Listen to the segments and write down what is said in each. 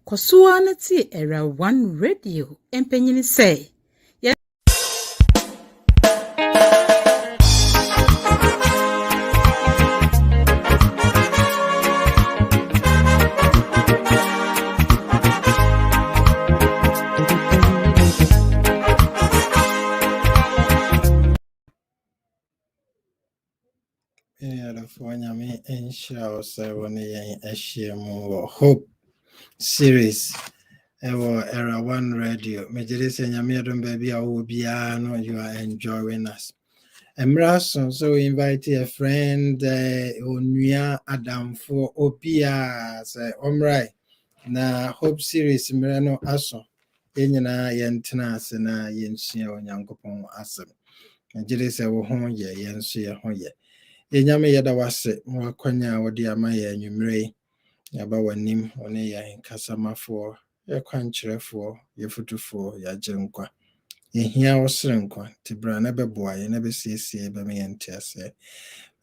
Kosuanati era one radio empenyini say Nyame enhyira wo sɛ wo ne yɛn ahyia mu wɔ Hope series Era One Radio. Mejere sɛ nyame adom baabi a wo biara no you are enjoying us. Emraso, so we invite a friend onua adamfo obia sɛ omrai na Hope series mmerɛ no aso. Yɛnyina yɛntena ase na yɛnsua Onyankopɔn asɛm. Mejere sɛ wo ho yɛ yɛnso yɛ ho yɛ. Yenyame yeda wase mwakwanya wodi ama ya nwumre yaba wanim one ya nkasamafo ye kwankyerefo ye futufo ya gyenkwa yehia osrenkwa tibra na beboa ye na besiesie be me yentiase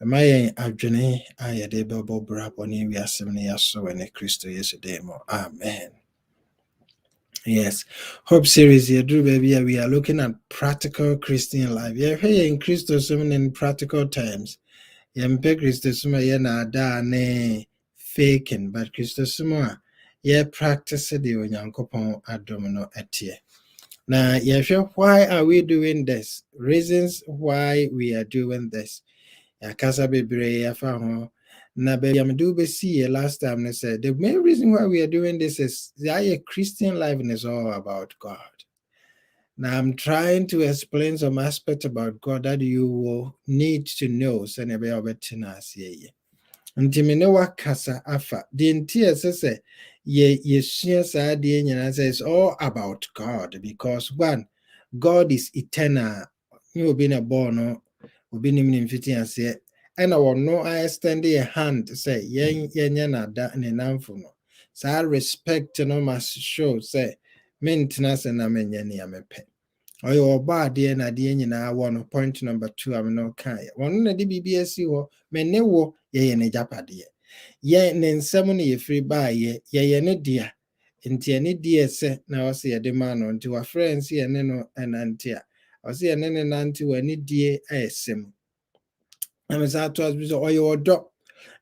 ma ye adwene ayede bebo bra boni wiasem ne yaso ne Kristo Yesu demo. Amen. Yes, Hope series here do baby we are looking at practical Christian life. Yeah, here in Christo in practical terms. Yempe Christosuma ye na da ne faking, but Christosuma ye practice the Onyankopon adom no etie. Now, why are we doing this? Reasons why we are doing this. Yakasa bebre yafa ho. Na be yamdu be see last time they said the main reason why we are doing this is that Christian life is all about God. Now, I'm trying to explain some aspects about God that you will need to know. Ntimine wakasa afa. The entire says it's all about God because one, God is eternal. You been a born, been in fitting and say, and I will no I extend a hand to say, yen na da ne namfuno. So I respect no must show say. Maintenance and amenyani amepe. Oyo oba de na de nyina one point number 2 am no kai. One na de BBS ho mene wo ye ne japade. Ye ne nsem ne ye free ba ye ne dia. Nti ne dia se na o se ye de ma no nti wa friends ye ne no enante a. O se ye ne nante wa ne die ayesem. Am sa to as bi so oyo odo.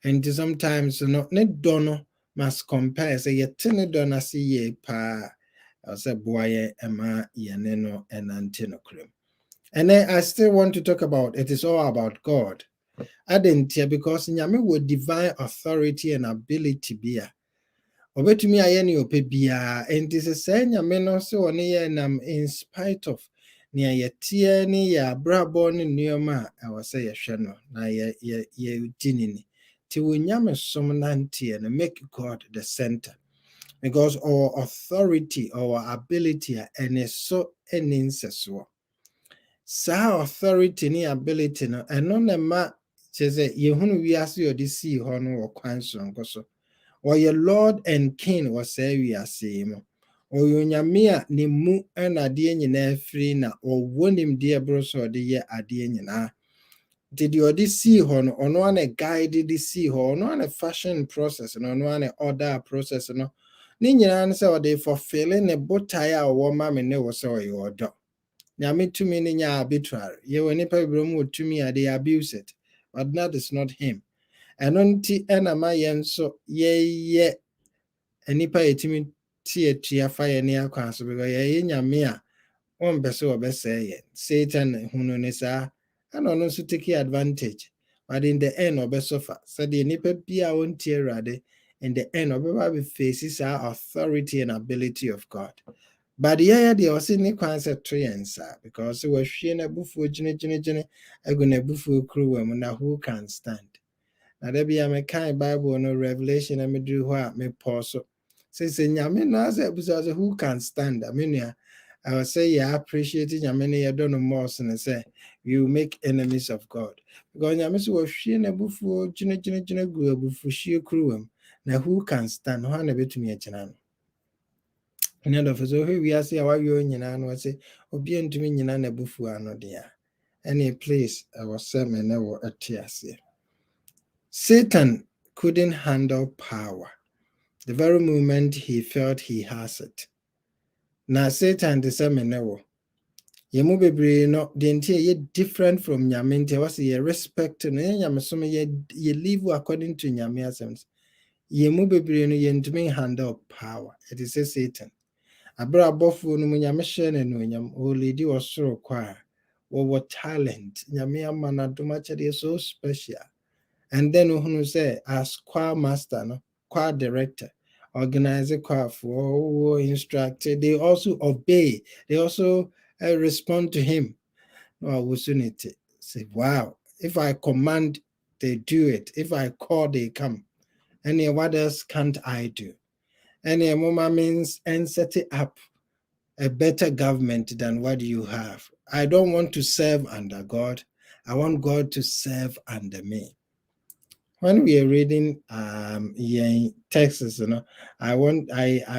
And sometimes no ne do no must compare say ye tene do na se ye pa. I said, boy, Emma, Yaneno, and Antinocrim. And then I still want to talk about it is all about God. I didn't hear because Nyame with divine authority and ability be a. Obey me, I any opebia, and this is saying Nyame so on in spite of near ye tear ni ya brabon near ma, I was say a shano, na ye dinini. Till we Nyame some nanti and make God the center. Because our authority, our ability, and is so incessant. Sa authority ni ability no, and no ma chese yehunu wiase odi si ho no wo kwanson koso. Or your Lord and King was say wiase mo. Or your nyame ne mu na de nyina free na or wonim de broso de ye ade nyina. Did you already see ho no ono an guide the see ho no an fashion process no ono an order process no. Ni nyina ne se ode fulfilling a botai a wo ma me ne wo se oyo odo. Nyame tumi ne nya arbitrary. Ye woni pa brom wo tumi a they abuse it. But that is not him. And nti ena ma yen so ye enipa etimi tie tua fa ye ne akwa so because ye nyame a on be so obese ye. Satan hunu ne sa and no so take advantage. But in the end obesoffer. So the enipa bia won tie rade. In the end, we faces our authority and ability of God. But yeah, they also need concept because we were sharing a buffo, gene, a gonna buffo crew, and who can stand. Now, there be a kind Bible, no revelation, and me do what me pause. Says, Yamin, as episode who can stand. I mean, I will say, yeah, appreciating Yamin, I don't know more, and say, you make enemies of God. Because Yamis was sharing a buffo, gene, grew buffo, she crew. Now who can stand? Who na betumi agina no? Nya do so we ase a wawe onyina no say obi antumi nyina na bufu ano dia. Any place I was say me na wo atiase. Satan couldn't handle power. The very moment he felt he has it. Now Satan disseminate. Yemu bebree no the entire ye different from nyame nti was ye respect no nyame so ye live according to nyame asɛms. Yemu bebree no ye ntumi handle power. It is a Satan. Abra abɔfo no mu nyame hyɛ no nyam o lady was soro kwa what talent nyame ama na doma kyɛde so special. And then who say as choir master no choir director organize a choir for instructor, they also obey, they also respond to him. No, we say, wow, if I command, they do it. If I call, they come. And what else can't I do? And Moma means and set it up a better government than what you have. I don't want to serve under God. I want God to serve under me. When we are reading texts, I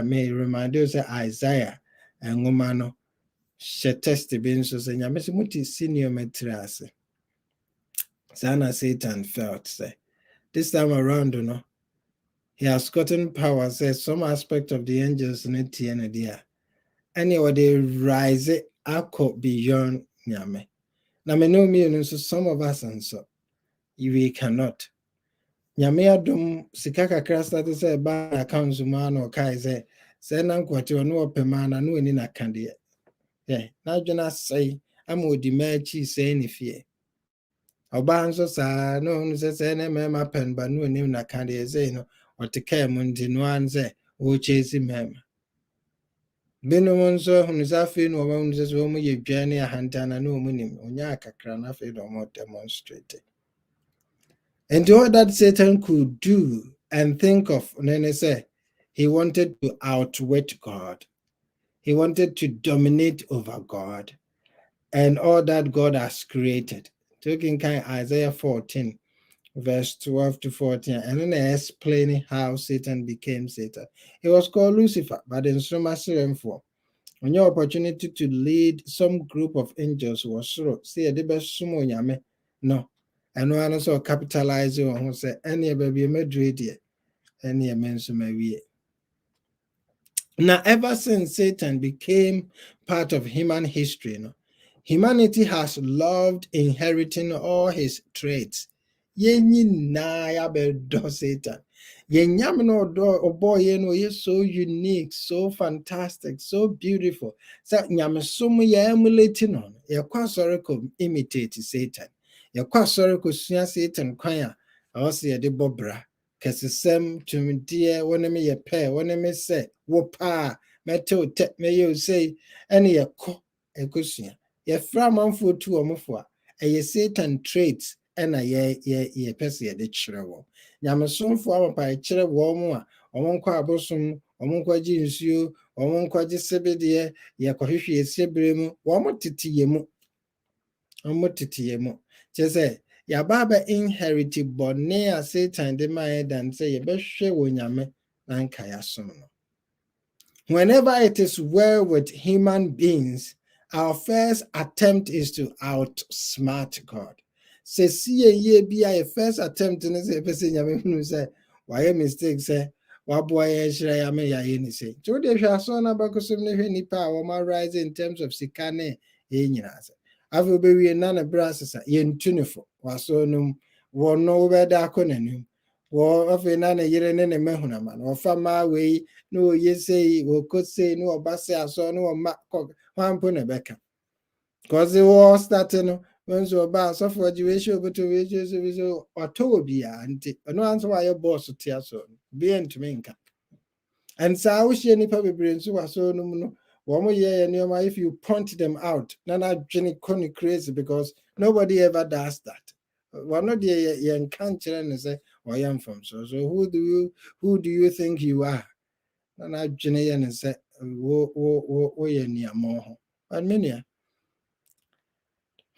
may remind you say Isaiah and Romano. She test bin so say nyame se muti senior metriase. Sana Satan felt say this time around, he has gotten power, say some aspect of the angels in it and there. Anyway, they rise up beyond nyame. Now me know me so some of us and so we cannot. Nyame adom sika kakra start say ba account ma no kai say na nkwati ono opema na no ani na kande. Yeah, na dwena say ama odi machi say ne fie. Oba nso sa no no say na mema pen ba no ani na kande say no oteka mu ndi no an say o chesi mema. Bino nso hunu sa fe no oba nso so mo ye dwane ahanta na no mu nim onya kakra na fe do mo demonstrate. And all that Satan could do and think of, Nene say, he wanted to outwit God. He wanted to dominate over God and all that God has created. Taking kind Isaiah 14, verse 12 to 14, and then explaining how Satan became Satan. He was called Lucifer, but in some for on your opportunity to lead some group of angels was so see a debe sumo nyame no. And one also capitalize on who say any baby Madrid, any mention my. Now, ever since Satan became part of human history, humanity has loved inheriting all his traits. Yenyi na ya bedo Satan. Yenyam no do boy no is so unique, so fantastic, so beautiful. So nyamesum ye emulating on. Ye kwa sorry ko imitate Satan. Ye kwa sorry ko suya Satan kwanya. Also ye de bobra. Kesesem tumidie woneme ye pe woneme se wo pa meto te me you say ene ye ko ekosua. Ye fra manfo tu omofo a eye Satan traits ena ye pese ye de kyerɛ wo. Nyamesomfo amapa ye kyerɛ wo mo a omonkɔ abosom omonkɔ gi nsuo omonkɔ gi sebede ye kɔhwehwe esiebere mu wo mo tete ye mu kyese ya baba inherit bone a Satan de my than say ye behwe wo nyame na nka ya som no. Whenever it is well with human beings, our first attempt is to outsmart God. Say see ye be a first attempt to say person nyame hunu say why mistake say waboa ye hira ya me ya ye ni say. So de hwa so na bakosom ne hwe nipa a wo ma rise in terms of sikane e nyina say. Avu be we na na brasesa ye ntunifo waso num wo no be da akonanim wo afi na na yire ne ne mehuna man wo fa ma we no ye say wo ko say no obase aso no ma kwampo ne beka cause wo starting when so ba so for graduation but we so oto bi anti no answer why your boss tia so be ntumi nka and so we share nipa bebre nso waso no if you point them out, Nana Jenny Connie crazy because nobody ever does that. One of the young country and say, I am from so who do you think you are? Nana Jenny and say,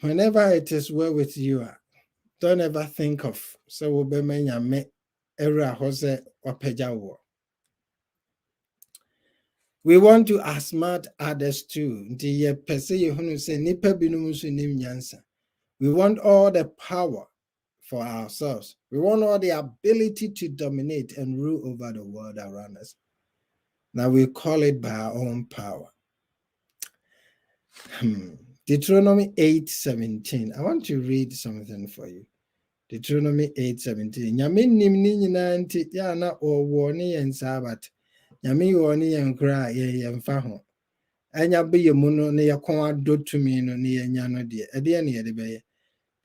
whenever it is well with you, don't ever think of so will be me era hose or pejawo. We want to outsmart others too. We want all the power for ourselves. We want all the ability to dominate and rule over the world around us. Now we call it by our own power. Deuteronomy 8:17. I want to read something for you. Deuteronomy 8:17. Nyame nim ni nyina nti ya na owo ne yen sabat. Nyame wo ne yen kra ye mfa ho. Anya be ye mu no ne ye kon adotumi no ne ye nya no de. Ede ne ye de be ye.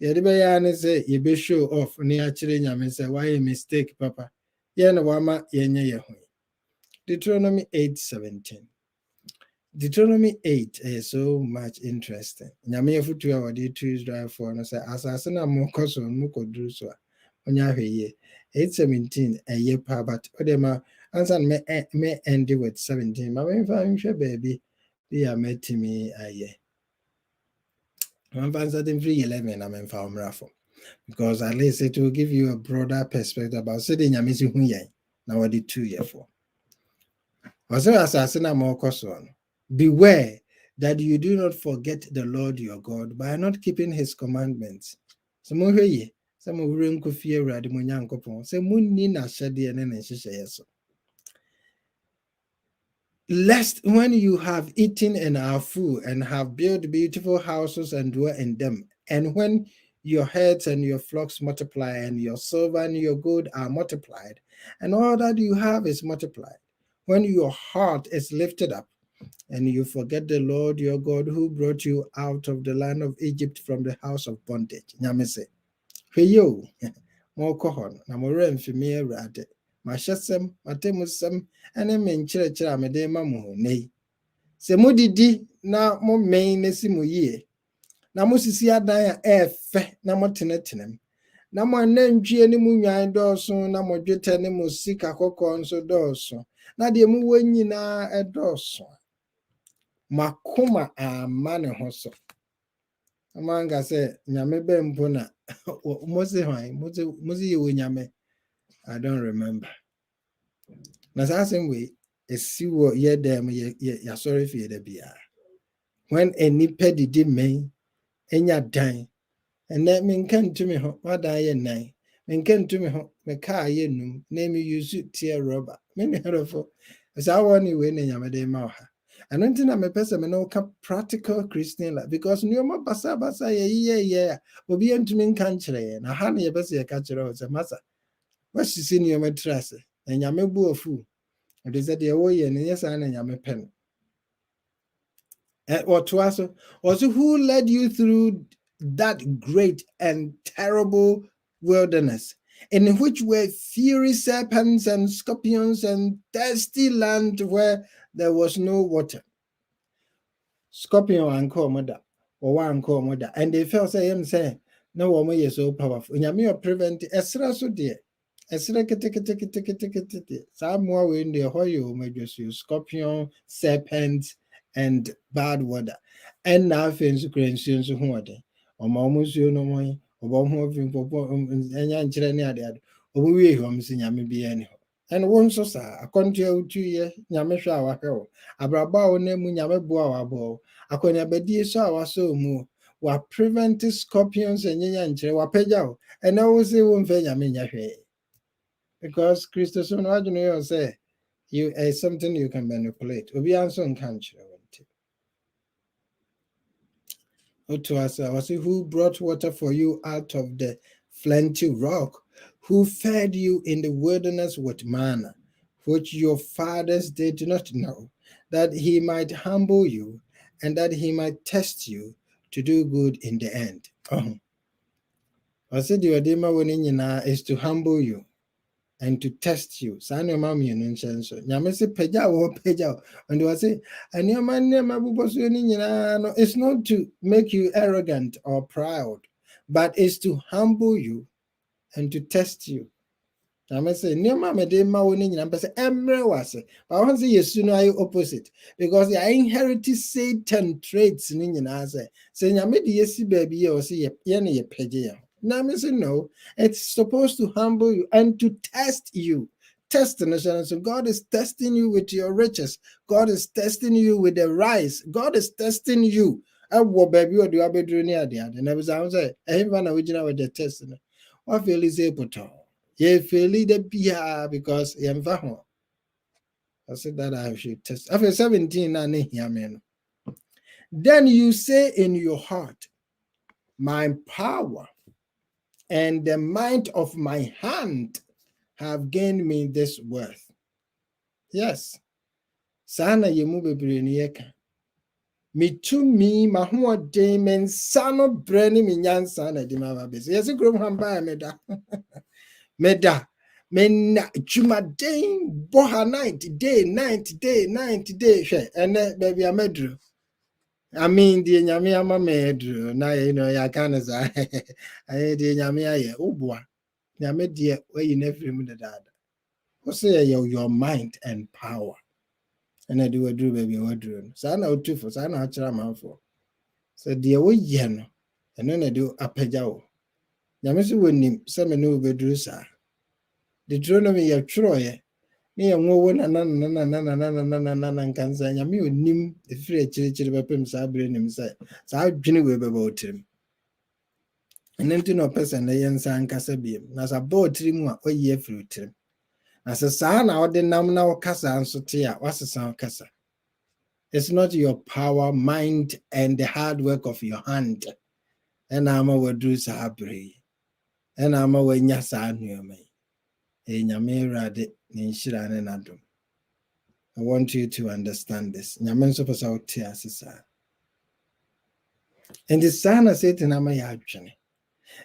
Ye de be ya ne say ye be show off ne ya kire nyame say why mistake papa. Ye na wama ye nya ye ho. Deuteronomy 8:17. Deuteronomy 8 is so much interesting. Nyame yefutu a wode to Israel for no say asase na moko so moko duru so onya hweye 8:17 eye pa but odema answer me end with 17 ma me fa nhwe baby be a metimi aye man fa something free 11 na me fa omrafo because at least it will give you a broader perspective about say the nyame si hu yen na wode 2 year for was asase na moko so no. Beware that you do not forget the Lord your God by not keeping his commandments. So lest when you have eaten and are full and have built beautiful houses and dwell in them, and when your herds and your flocks multiply, and your silver and your gold are multiplied, and all that you have is multiplied, when your heart is lifted up, and you forget the Lord your God who brought you out of the land of Egypt from the house of bondage. Nyamese. Heyo. Mokohon. Namore mfimi erade. Mashasem, matemusem, ene menchire amede mamu nei. Se mudidi na mo main nesi mu yie. Na mo sisi adan a efe na mo tenetenem. Na mo anantwie ne mu nwan dɔɔso na mo dwetɛ ne mo sika kɔkɔɔ nso dɔɔso. Na de mu wɔ nyinaa ɛdɔɔso. Makoma ama ne ho so amanga say nyame bempo na mose hwan mose ye wo nyame I don't remember na sasem we esi wo ye dem ya sorry for the bia when any pedi di men enya dan ene me nkan tumi ho wadan ye nan me nkan tumi ho me kaa ye num na me use tear rubber me ne herofo asa woni we ne nyame de ma ha. I don't think I'm a person no practical Christian life because no more basa yeah. Obi entumi nkankyere na ha na ye bese ye ka kyere o se masa. What she see no trust and nyame bu ofu. It is that the wo ye ne yesa na nyame pen. Or to also who led you through that great and terrible wilderness in which were fiery serpents and scorpions and thirsty land where there was no water. Scorpion and call mother or one call mother, and they felt say no woman is so powerful. Nyame prevent esra so dear. Esra kete. Some more in the hoyo majors you scorpion, serpents, and bad water. And now things creations who are there. Or mamus you no more, or one of him and yan chilling at the other. Or we home see Nyame be anyhow. And once so sa akontia 2 year nyame hwa wa hwe abraba wo na mu nyame boa wa bo akonya badie so a waso mu wa prevent scorpions enyenya nkyere wa pagya wo and na wo say wo mfa nyame nya hwe because Christo so no adwene yo say you is something you can manipulate obi anso nkan kyere wonte to us was who brought water for you out of the flinty rock, who fed you in the wilderness with manna, which your fathers did not know, that he might humble you and that he might test you to do good in the end. I said your dema is to humble you and to test you. Sano mami nunsenso. Nyamese peja wo peja. And I say, and your man no, it's not to make you arrogant or proud, but it's to humble you and to test you. Nyamese nyama mede ma wo ni nyina pese emre wase. But I want to say yesu no are opposite because I inherited Satan traits ni nyina say. Say nyame de yesi baby ye o say ye ne ye peje ya. No, it's supposed to humble you and to test you. Test the nation. So God is testing you with your riches. God is testing you with the rice. God is testing you. I will baby or do I be doing near the other. And I was say, I have an original with the testing. What feel is able to? Ye feel the beer because yam vaho. I said that I should test. After 17, then you say in your heart, my power and the might of my hand have gained me this worth. Yes. Sana yemu bebrenieka. Me to me, mahoɔden me nsa no brɛ ne me nyansa na de ma ba bɛsi. Yɛsi kurom ha mbaa meda. Meda. Mena dwumaden bɔ ha night day. Hwɛ ɛnɛ baabi a mɛduru. I mean, the nyame ama mɛduru na yɛaka no saa. Ɛyɛ deɛ nyame ayɛ wobua. Nyame deɛ wayi no afiri mu dadaada. Wo sɛ your mind and power. Ɛna de waduru baabi a waduru no. Saa na wotufo, saa na akyerɛ amanfoɔ. Sɛ deɛ woyɛ no, ɛno na de apagya wo. Nyame so wɔnim sɛ me ne wo bɛduru saa. Deuteronomy yɛtwerɛeɛ ne yɛnwowo na nkansa nyame onim ɛfiri akyirikyiri bɛpem saa berɛ nim sɛ saa adwene wei bɛba wo tirim. Ɛno nti na ɔpɛ sɛ nnɛ yɛnsa nkasa biom. Na sɛ abɔ wo tiri mu a ɔyi afiri wo tirim. Na sɛ saa na wode nam na wokasa nso te a wasesa wo kasa. It's not your power, mind, and the hard work of your hand. Ɛna ama waduru saa berɛ yi. Ɛna ama wanya saa nneɛma yi. Nyame Awurade ne nhyira ne n'adom. I want you to understand this. Nyame nso pɛ sɛ wote ase saa. Nti saa na Satan ama yɛ adwene.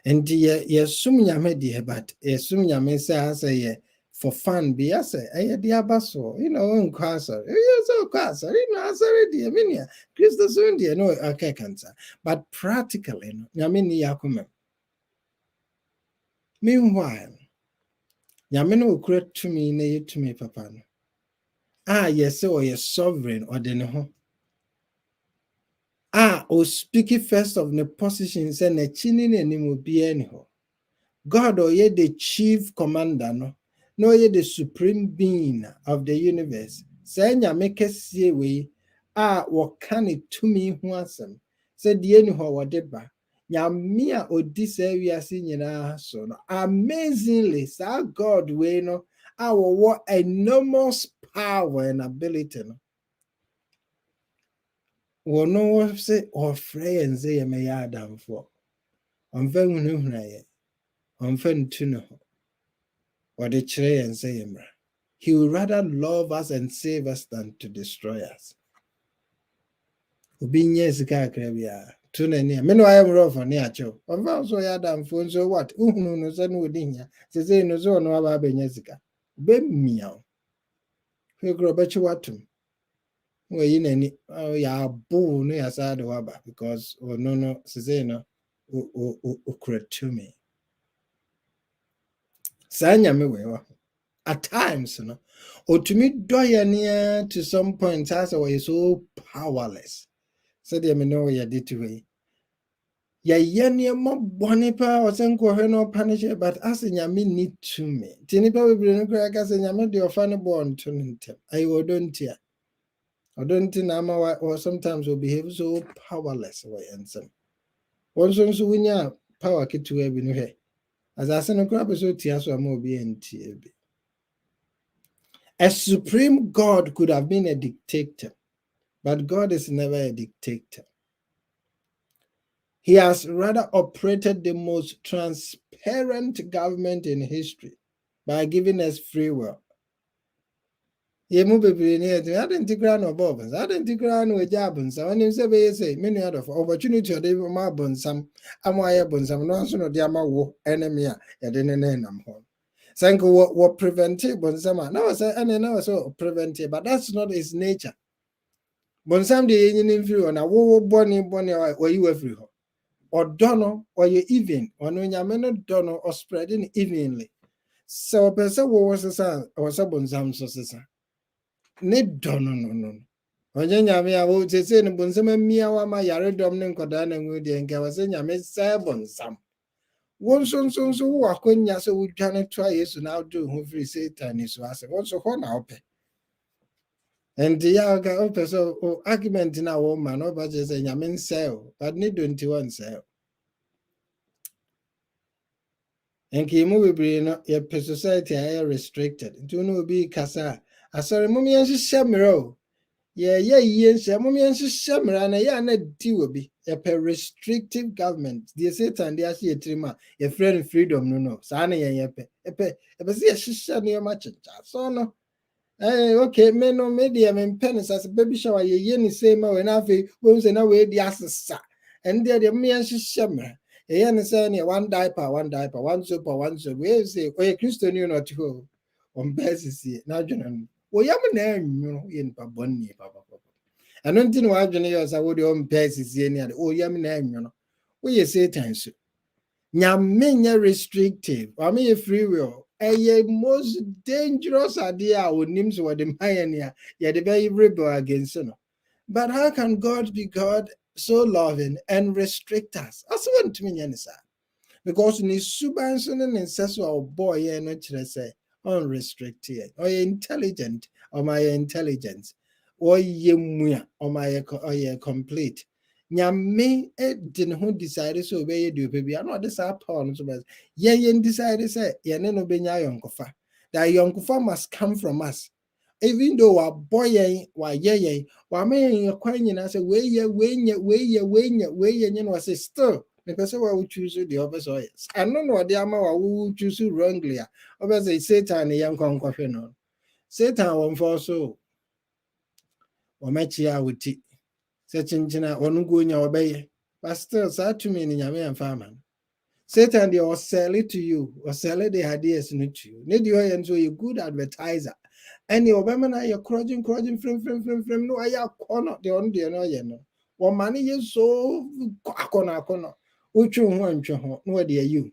Nti yɛsom nyame deɛ, but yɛsom nyame sɛ asɛ yɛ for fun bi asɛ ɛyɛ de aba so. Nkɔ asɔre. Ɛyɛ sɛ ɔkɔ asɔre. Asɔre deɛ menia. Kristo so deɛ no aka kansa. But practically no, nyame ni yakoma. Meanwhile, nyame no okura tumi na yɛ tumi papa no. Yɛsɛ ɔyɛ sovereign ɔde ne ho. O speak first of the position sɛ n'akyi ne n'anim obiara ni hɔ. God ɔyɛ the chief commander no. No ɔyɛ the supreme being of the universe. Sɛ nyame kɛseɛ wei wɔka ne tumi ho asɛm. Sɛ deɛ ni hɔ wɔde ba. Nyame a odi saa wiase nyinaa so no. Amazingly, saa God wei no wɔwɔ enormous power and ability no. Wɔno sɛ ɔfrɛ yɛn sɛ yɛmɛyɛ adamfoɔ. Ɔmfa hunahuna yɛn. Ɔmfa ntu ne ho. Wɔde kyerɛ yɛn sɛ yɛmmra. He would rather love us and save us than to destroy us. Obi nyɛ sika akra biara. To n'ani. Me no ayɛ mmerɛfo ne akyɛw. Ɔmfa so yɛ adamfoɔ nso what? Uhunu no sɛ no wodi hia. Sɛ no so ɔno aba abɛnya sika. Bɛmmia wo. Hwɛ kora ɔbɛkye watom. Wɔyi n'ani. Yɛabo no yɛasa de waba because no sɛ no okura tumi. Saa nyame wei wɔ. At times, otumi dɔ yɛn to some point as we're so powerless. So the know you did to way. Yɛyɛ mo bɔne pa ɔsɛ nkɔhwɛ no punish it, but as nyame need to me. Tinipa bebree no kora ka sɛ nyame de ɔfa no bɔ nto no ntɛm. Ayi ɔdɔnti na ama or sometimes will behave so powerless wɔ yɛn nsɛm. Wɔn nso wonya power ketewa bi no hwɛ. Asase no kora pɛ sɛ otia so ama obi antie bi. A supreme God could have been a dictator, but God is never a dictator. He has rather operated the most transparent government in history by giving us free will. Yemu bebree ne yɛtumi adɛnti koraa na ɔbɔ ɔbɔnsam adɛnti koraa na ɔgya abɔnsam ɔnim sɛ bɛyɛ sɛ me nua dɔfo opportunity ɔde ma abɔnsam ama ayɛ abɔnsam no nso na ɔde ama wo enemy a yɛde ne nam hɔ. Sank what preventive bonsama. Now say and now so preventive, but that's not his nature. Bonsam de yin inferior na wo boni or you every or dono or you even or no nyameno dono or spreading evenly. So person was a son or some bonsam so ne dono no. Onye nyame a wo say no bonsam mia wa ma yare dom ne nkoda na ngudi enka was nyame say bonsam. One son so wakonya so we trying try yesu now do who free Satan is was also ho na ope. And the yaga ope so argument na woman no but just nyame sell but need 21 sell. And Kimu will be no your society are restricted. Do no be kasa. I saw a mummy and shamiro. Yes, a mummy and shamra, and ya na deal be a restrictive government. The Satan, the Asia Trima, a friend freedom, no, Sana yape, a shisha near much. So no. Okay, men no media, men pennies as a baby shower, ye yen same when I feel, when say no way the assassa. And there the me and shamra. Yen say one diaper, one soap, one soap. We say, oh, Christian, you not go on basis. Now, John, oh, yaman name, you know, in Paboni, Papa. I don't think what John I would own basis, oh, yaman name, you know. We say thanks. Nyame restrictive. I mean free will. A most dangerous idea would name so the pioneer, yet the very rebel against you. But how can God be God so loving and restrict us? As one to me, because in his subanson and ancestral boy, and not say unrestricted or intelligent or my intelligence or ye or my complete. Nyame didn't who decided so obey do baby. I know this are pound so but decided say no benya yonkofa. That yonkofa must come from us. Even though our boy wa me your kwan say we was still the person who choose the opposite. I don't know the ama who choose wrongly. Obviously Satan young conquer no. Satan won't fall so. Or match ya with it. Such engineer or no go in your bay. But still, sad to me in your farmer. Satan, they will sell it to you or sell it the ideas not to you. Need you and so you good advertiser. And your women are your crudging, from no, I are corner, the only no. One money is so corner. Which one, no, dear you.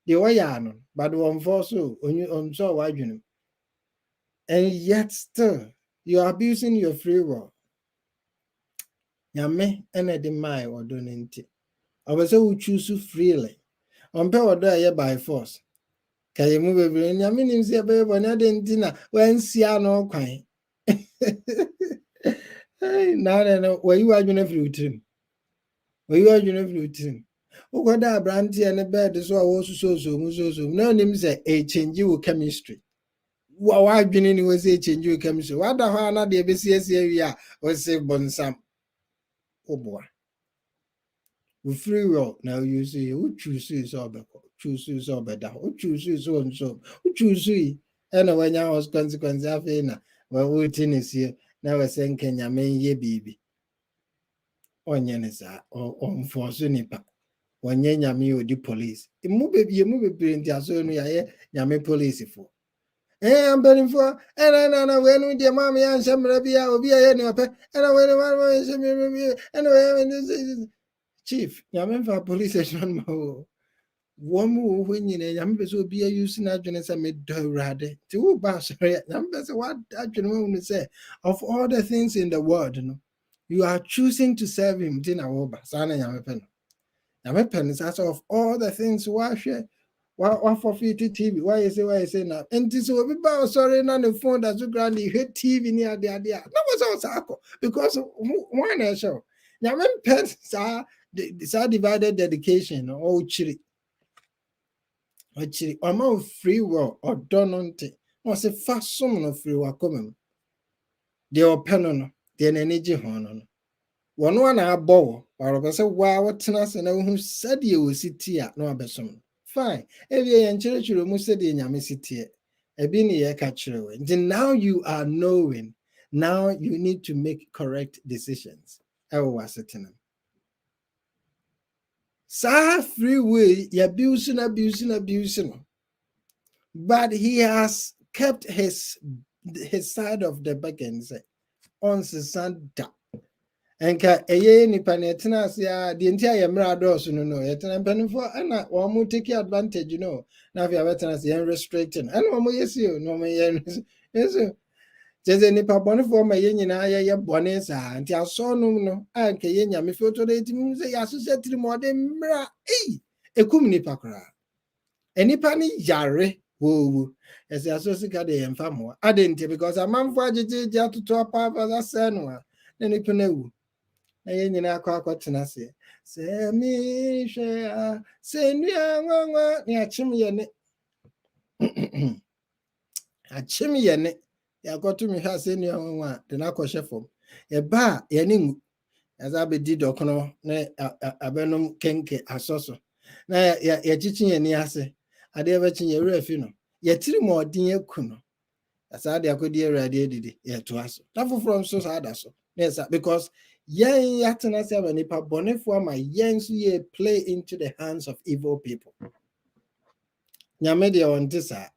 The way I know, but one for so on you on so wide you know. And yet still, you are abusing your free will. Yame, and at the my or don't it. I was so choose freely. On power die by force. Can you move a Yame names a baby when I didn't dinner when see no quine. Now I know where you are going to flute him. Where you are going to flute him. Oh, what that brandy and a bed is what was so. No name say a change you chemistry. Why been was a change you chemistry? What the hell not the BCS area was say bonsam. Oh boy. With free will now you see who chooses all chooses all better, who chooses so and so, who chooses. And when I was consequence after well, waiting is here. Now I saying Kenya may ye baby. Onyanisa or on for Sunipa. When ye yami with the police. You move print your son, yame police for. I'm betting for, and I went with your mommy and some rabia will be a and I went anyway. Chief, Yamenfa police station mo. Woman when you Yambes will be using agents and made rade. Two bars, Yambes, what agent say of all the things in the world, you are choosing to serve him. Dinner over, Sana Yamepen. Yamepen is as of all the things why share. Why forfeit TV? Why you say now? And this will be about sorry, on the phone that's so grand you hit TV near the idea. That was also because one show. Yamen pens are divided dedication or chiri. Or chiri. Or free will or dononte. Was a fast summon of free will coming. They are penon, the energy honor. One I bow, or I say, wow, what's us and who said you will sit here, no abesom. Fine. Every and church will must say in your city. A bini catch then now you are knowing. Now you need to make correct decisions. I was sitting. Sa free way, you're abusing. But he has kept his side of the bargain on Santa. Enka eye nipa na etena asia de ntia ye mra dɔɔso no etena mpanimfo ana wɔn mo take advantage no na afia betena asia restricting ana wɔn yesi o no wɔn yɛ yeso jeze nipa bɔnefo ma ye nyina ye bɔne saa nti asɔ no anka ye nyame foto de timi sɛ ya asosɛ tiri mo de mra ekum nipa kora enipa ni yare wo ese aso sika de yemfa mo adenti because amanfo agege atoto apa apa sɛ no a na nipa na wu. Aye nyina kwa tenase. Se mi hwe se nua nwanwa ni achim ye ne. Achim ye ne. Yakoto mi hwa se nua nwanwa de na kɔhye fam. Ye ba ye ne ngu. Aza be di dokono na abenum kenke asoso. Na ya chichi ye ni ase. Ade be chi ye refi no. Ye tiri mo odin eku no. Asa de akodi erade edidi ye to aso. Tafu from so sa ada so. Yes, because yen yatena se ba nipa bonefo ama yen so ye play into the hands of evil people. Nyame de on tisa.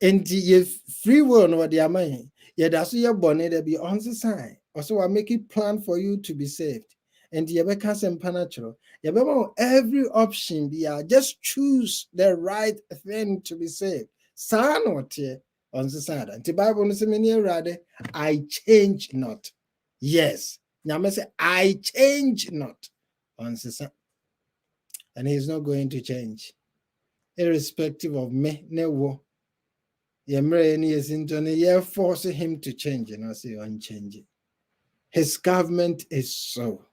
Enti ye free will no de amaye. Ye da so ye bone de be on sign. Also I make it plan for you to be saved. And ye be cast supernatural. Ye be every option be just choose the right thing to be saved. Sa no te on sign. And the Bible no say many rather I change not. Yes. Nyame say I change not on sign. And he's not going to change. Irrespective of me, never. You force him to change, and I say unchanging. His government is so.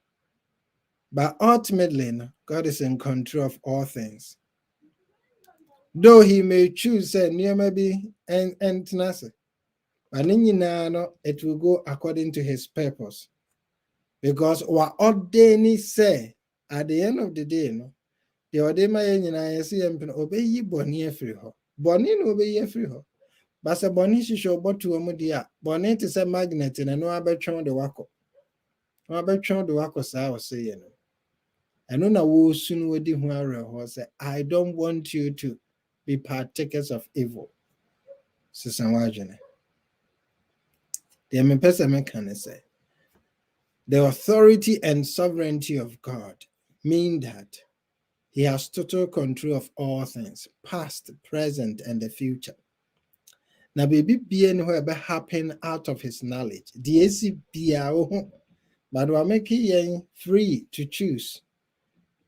But ultimately, God is in control of all things. Though he may choose, say, maybe and tenase. But it will go according to his purpose. Because what ordaining say at the end of the day, the ordema see obey ye bonnie free her. Bonnie obey ye free her. But a bonnie should bought to a mudia. Bonnet is a magnet and no abertron the wako. No abertron the wako, I was saying. And on a woo soon would who say, I don't want you to be partakers of evil. Sister Wajane. The person can say. The authority and sovereignty of God mean that he has total control of all things, past, present, and the future. Now, baby, being whoever happen out of his knowledge, the AC but we're making you free to choose.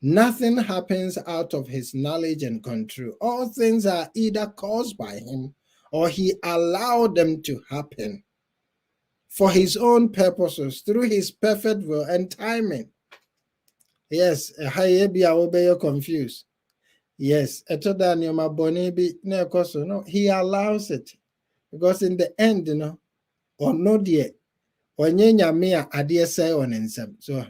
Nothing happens out of his knowledge and control. All things are either caused by him or he allowed them to happen for his own purposes through his perfect will and timing. Yes, you're confused. Yes, no, he allows it because in the end, or no dear, or nyanya adie say on ensem. So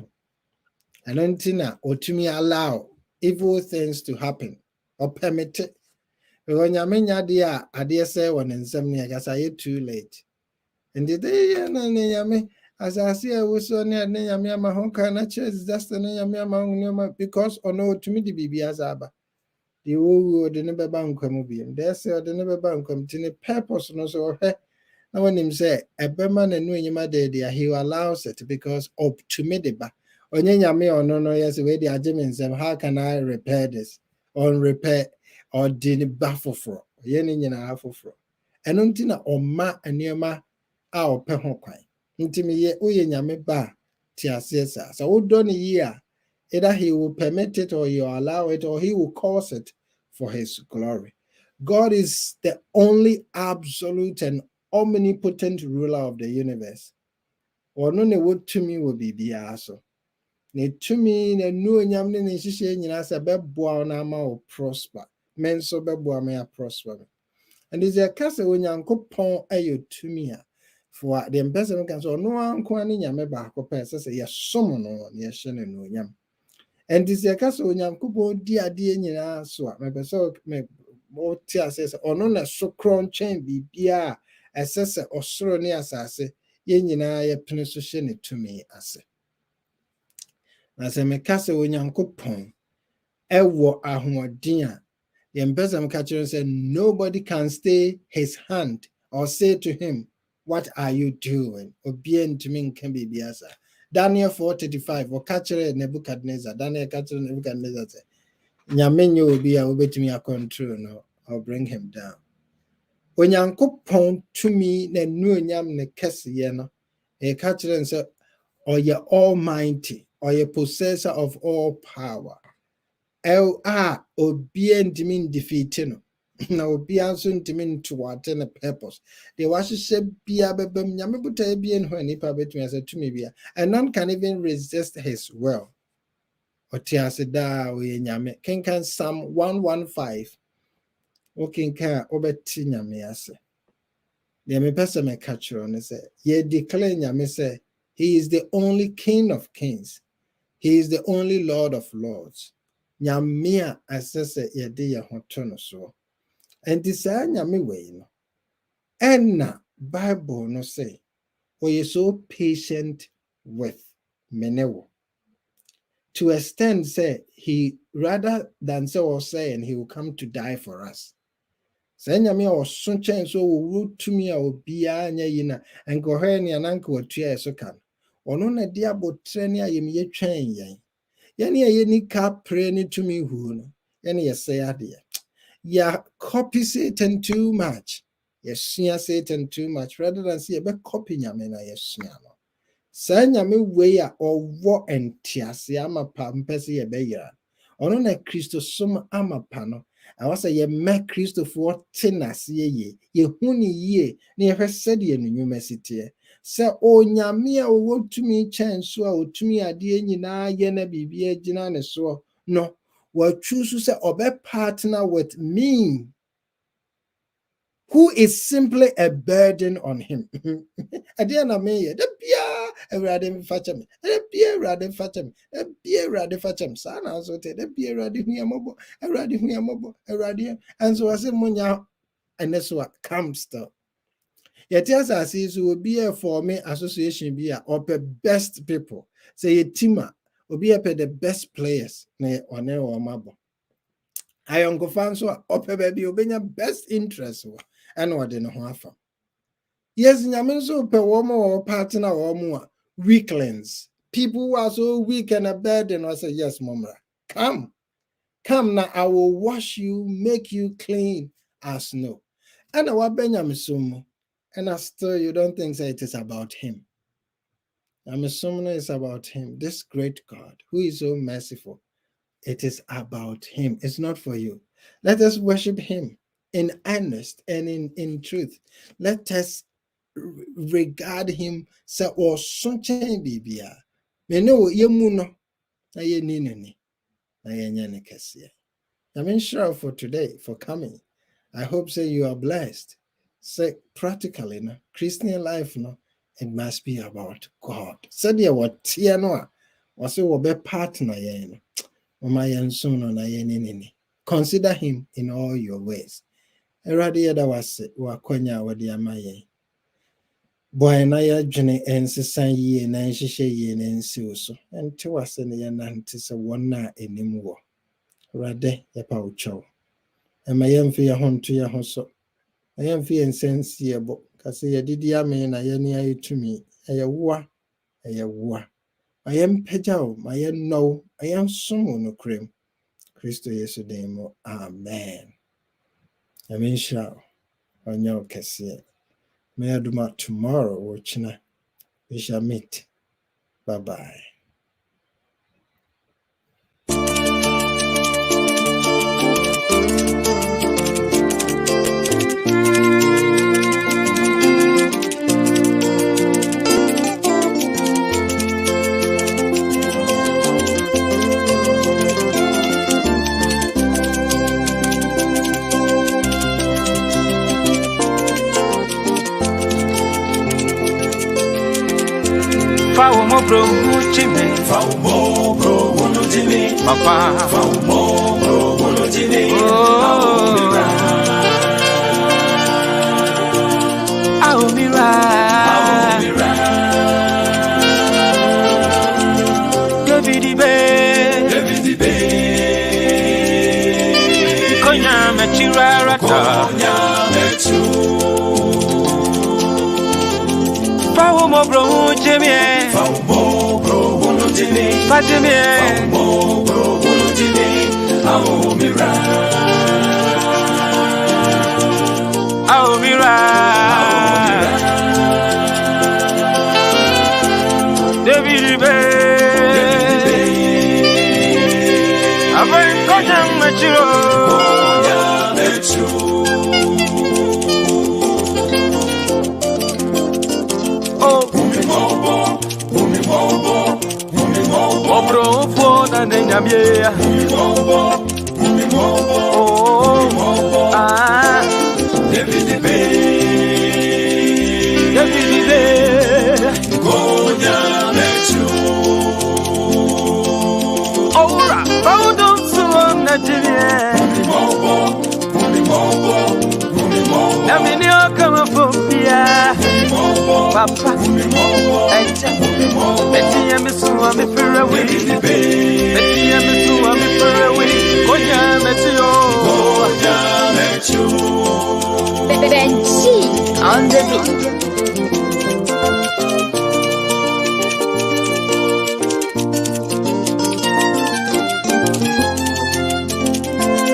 I don't think or to me allow evil things to happen or permit it. When nyamenya dia adie say on ensem near just I too late. And the day nyame as I see I was on near nyame ma honka na church just nyame ma because or no to me the bibi azaba. The wo the never bank bi there's the never bank continue purpose no so now when him say a beman and no de he allows it because up to me the ba onye nyame or no yes we the arguments how can I repair this or repair or did baffle for yen in half for and untina or ma and yema our peho quine intimi ye uye nyame ba tia siesa so wo done year either he will permit it or you allow it or he will cause it for his glory. God is the only absolute and omnipotent ruler of the universe. Or no, ne would to me will be biaso. Ne to me, ne no yam ne shishin as a beboa nama or prosper. Men so beboa may prosper. And is a castle when yanko pon ayo to me. For the ambassador can so no one quan in yameba or person say yes, someone on yes, shen no yam. And this is a castle when yanko dear dear so my person may more tears says or no so crown chain be beer. Asese osoro ne asase ye nyinaa ye pene so hye ne tumi ase na se me kase onyankopon ewo ahoɔden a ye mpesam ka kyerɛ sɛ nobody can stay his hand or say to him what are you doing obia ntumi nka biribi asa Daniel 4:35 wo ka kyerɛ Nebuchadnezzar Daniel ka kyerɛ Nebuchadnezzar sɛ nyame nye obi a obetumi a control no or bring him down. Onyankopɔn tumi na nuonyam ne kɛseyɛ no ka kyerɛ sɛ ɔyɛ almighty ɔyɛ possessor of all power a obia ntimi ndefeat no Now be answering to me to attain a purpose. They was say be a bebem Yamibuta be and when nipa between as a to me, and none can even resist his will. Otia said, da we nyame. Can Psalm 115. Okay, can obeti nyame ase. The me person me catch on say, ye declare nyame say, he is the only King of kings. He is the only Lord of lords. Nyame asese ye de ye hoto so. And this nyame way no. And Bible no say, for you so patient with menewo. To extend say he rather than say or saying he will come to die for us. Say nyame or so change so will to me or be yina and go her ni ananko or tia so can. Or no na dear but training ye me train yen. Ye ni cap praying to me who no. Ye say adia. Ya copy Satan too much. Yes, Satan too much rather than see a bit copy nyame na yes no. Sa nyame we a owo entiase amapa mpese ye be yira. Ono na Kristo som amapa no. I was say ye me Kristo for tenase ye huni ye na ye hwese de no university. Say o nyame a owo tumi chance a otumi ade nyina ye na bibia gina ne so no. Will choose to say obe partner with me, who is simply a burden on him. Adiana me, the beer, a radim fatcham, a beer radim fatcham, a beer radim fatcham, sana also take the beer radim yamobo, a radim yamobo, a radium, and so I say munya, and that's what comes to. Yet as I see, so will be a for me association be a or best people. Say a teamer will be the best players, ne or ne or mabo. I uncle Fanso ope baby obenya best interest and what in a yes, Yaminso per woman or partner or more weaklings. People who are so weak and a burden. I say, yes, Mumra. Come now, I will wash you, make you clean as snow. And our Benjamin Sumo. And I still you don't think that it is about him. I'm assuming it's about him, this great God who is so merciful. It is about him. It's not for you. Let us worship him in earnest and in truth. Let us regard him say or something bibia. Me no yemu no na ye ni na ye nyane kese. I'm sure for today for coming. I hope say you are blessed. Say practically no Christian life no it must be about God. Said ye what tia no was we be partner ye no. Consider him in all your ways. Eradi da wase wakonya wadi amaye. Boy na ya dwene ensesan yie na nhihye yie na nsi so. Enti wase ne ya nante se wona enim wo. Erade ya pa ucho. Ema yemfi ya honto ya hoso. Yemfi ensensi ebo. Kase ya didi ame na ye ni ayetumi. Eye wa. I am pejao, I am no, I am someone no cream. Christo yesterday mo. Amen. I mean shall on your cassette. May I do my tomorrow, watching. We shall meet. Bye bye. Faumo bro uchime Faumo bro unutime Papa Faumo bro unutime Aumira David Be Konya mechira rata Faumo bro uchime Faumo bro unutime Fatime Faumo bro unutime Aumira David Be Abai Konya mechiro Obro fona nenyamye. David Bay. Ora, found on so Nigeria. Naminio come from here. Papa, Betty and Miss Wami Ferraway. Betty and Miss Wami Ferraway. Konya Metio. Benji on the beat.